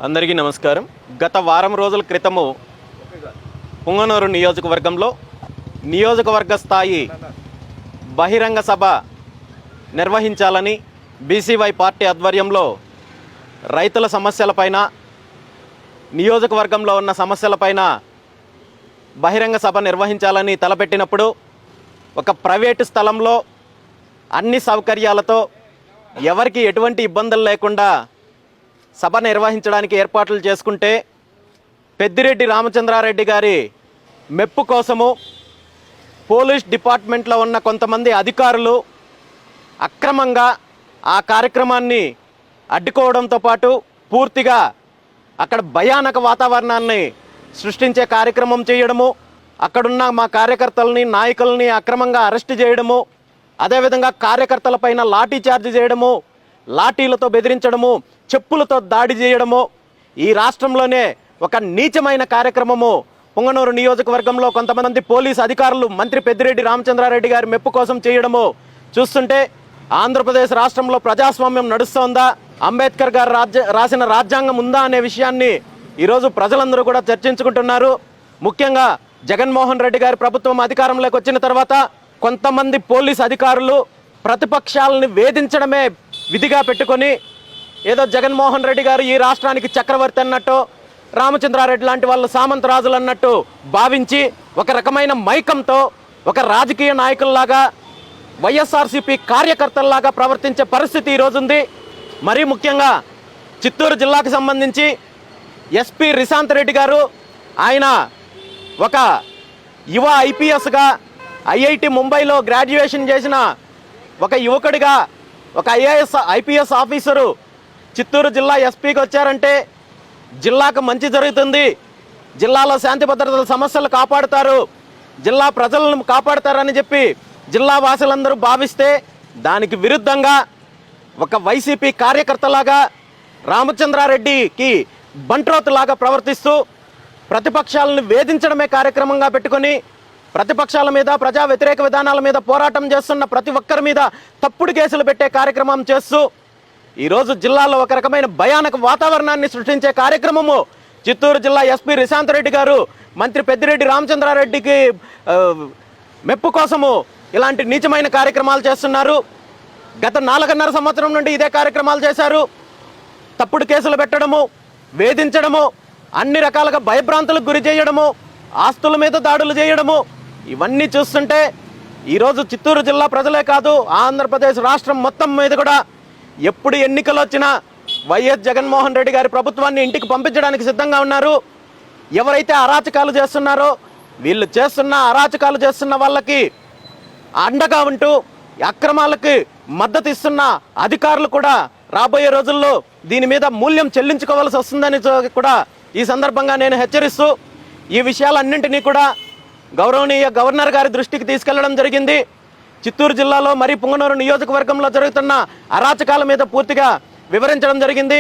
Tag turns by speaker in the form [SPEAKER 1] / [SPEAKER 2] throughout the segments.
[SPEAKER 1] అందరికీ నమస్కారం. గత వారం రోజుల క్రితము పుంగనూరు నియోజకవర్గంలో నియోజకవర్గ స్థాయి బహిరంగ సభ నిర్వహించాలని బీసీవై పార్టీ ఆధ్వర్యంలో రైతుల సమస్యలపైన, నియోజకవర్గంలో ఉన్న సమస్యలపైన బహిరంగ సభ నిర్వహించాలని తలపెట్టినప్పుడు ఒక ప్రైవేటు స్థలంలో అన్ని సౌకర్యాలతో ఎవరికి ఎటువంటి ఇబ్బందులు లేకుండా సభ నిర్వహించడానికి ఏర్పాట్లు చేసుకుంటే పెద్దిరెడ్డి రామచంద్రారెడ్డి గారి మెప్పు కోసము పోలీస్ డిపార్ట్మెంట్లో ఉన్న కొంతమంది అధికారులు అక్రమంగా ఆ కార్యక్రమాన్ని అడ్డుకోవడంతో పాటు పూర్తిగా అక్కడ భయానక వాతావరణాన్ని సృష్టించే కార్యక్రమం చేయడము, అక్కడున్న మా కార్యకర్తలని, నాయకులని అక్రమంగా అరెస్ట్ చేయడము, అదేవిధంగా కార్యకర్తలపైన లాఠీ చార్జ్ చేయడము, లాఠీలతో బెదిరించడము, చెప్పులతో దాడి చేయడము, ఈ రాష్ట్రంలోనే ఒక నీచమైన కార్యక్రమము పుంగనూరు నియోజకవర్గంలో కొంతమంది పోలీసు అధికారులు మంత్రి పెద్దిరెడ్డి రామచంద్రారెడ్డి గారి మెప్పు కోసం చేయడము చూస్తుంటే ఆంధ్రప్రదేశ్ రాష్ట్రంలో ప్రజాస్వామ్యం నడుస్తోందా, అంబేద్కర్ గారు రాసిన రాజ్యాంగం ఉందా అనే విషయాన్ని ఈరోజు ప్రజలందరూ కూడా చర్చించుకుంటున్నారు. ముఖ్యంగా జగన్మోహన్ రెడ్డి గారి ప్రభుత్వం అధికారంలోకి వచ్చిన తర్వాత కొంతమంది పోలీసు అధికారులు ప్రతిపక్షాలని వేధించడమే విధిగా పెట్టుకొని ఏదో జగన్మోహన్ రెడ్డి గారు ఈ రాష్ట్రానికి చక్రవర్తి అన్నట్టు, రామచంద్రారెడ్డి లాంటి వాళ్ళు సామంతరాజులు అన్నట్టు భావించి ఒక రకమైన మైకంతో ఒక రాజకీయ నాయకుల్లాగా, వైఎస్ఆర్సీపీ కార్యకర్తల్లాగా ప్రవర్తించే పరిస్థితి ఈరోజు ఉంది. మరీ ముఖ్యంగా చిత్తూరు జిల్లాకు సంబంధించి ఎస్పీ రిశాంత్ రెడ్డి గారు, ఆయన ఒక యువ ఐపీఎస్గా ఐఐటి ముంబైలో గ్రాడ్యుయేషన్ చేసిన ఒక యువకుడిగా, ఒక ఐపీఎస్ ఆఫీసరు చిత్తూరు జిల్లా ఎస్పీకి వచ్చారంటే జిల్లాకు మంచి జరుగుతుంది, జిల్లాలో శాంతి భద్రతల సమస్యలు కాపాడుతారు, జిల్లా ప్రజలను కాపాడుతారని చెప్పి జిల్లా వాసులందరూ భావిస్తే దానికి విరుద్ధంగా ఒక వైసీపీ కార్యకర్తలాగా రామచంద్రారెడ్డికి బంట్రోతులాగా ప్రవర్తిస్తూ ప్రతిపక్షాలను వేధించడమే కార్యక్రమంగా పెట్టుకొని ప్రతిపక్షాల మీద, ప్రజా వ్యతిరేక విధానాల మీద పోరాటం చేస్తున్న ప్రతి ఒక్కరి మీద తప్పుడు కేసులు పెట్టే కార్యక్రమం చేస్తూ ఈరోజు జిల్లాలో ఒక రకమైన భయానక వాతావరణాన్ని సృష్టించే కార్యక్రమము చిత్తూరు జిల్లా ఎస్పీ రిశాంత్ రెడ్డి గారు మంత్రి పెద్దిరెడ్డి రామచంద్రారెడ్డికి మెప్పు కోసము ఇలాంటి నీచమైన కార్యక్రమాలు చేస్తున్నారు. గత 4.5 సంవత్సరం నుండి ఇదే కార్యక్రమాలు చేశారు. తప్పుడు కేసులు పెట్టడము, వేధించడము, అన్ని రకాలుగా భయభ్రాంతులకు గురి చేయడము, ఆస్తుల మీద దాడులు చేయడము, ఇవన్నీ చూస్తుంటే ఈరోజు చిత్తూరు జిల్లా ప్రజలే కాదు, ఆంధ్రప్రదేశ్ రాష్ట్రం మొత్తం మీద కూడా ఎప్పుడు ఎన్నికలు వచ్చినా వైఎస్ జగన్మోహన్ రెడ్డి గారి ప్రభుత్వాన్ని ఇంటికి పంపించడానికి సిద్ధంగా ఉన్నారు. ఎవరైతే అరాచకాలు చేస్తున్నారో వీళ్ళు చేస్తున్న అరాచకాలు చేస్తున్న వాళ్ళకి అండగా ఉంటూ అక్రమాలకి మద్దతు ఇస్తున్న అధికారులు కూడా రాబోయే రోజుల్లో దీని మీద మూల్యం చెల్లించుకోవాల్సి వస్తుందని కూడా ఈ సందర్భంగా నేను హెచ్చరిస్తూ ఈ విషయాలన్నింటినీ కూడా గౌరవనీయ గవర్నర్ గారి దృష్టికి తీసుకెళ్లడం జరిగింది. చిత్తూరు జిల్లాలో మరి పుంగనూరు నియోజకవర్గంలో జరుగుతున్న అరాచకాల మీద పూర్తిగా వివరించడం జరిగింది.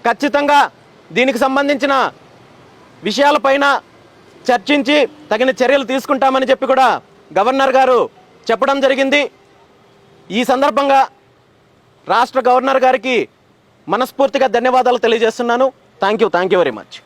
[SPEAKER 1] ఖచ్చితంగా దీనికి సంబంధించిన విషయాలపైన చర్చించి తగిన చర్యలు తీసుకుంటామని చెప్పి కూడా గవర్నర్ గారు చెప్పడం జరిగింది. ఈ సందర్భంగా రాష్ట్ర గవర్నర్ గారికి మనస్ఫూర్తిగా ధన్యవాదాలు తెలియజేస్తున్నాను. Thank you very much.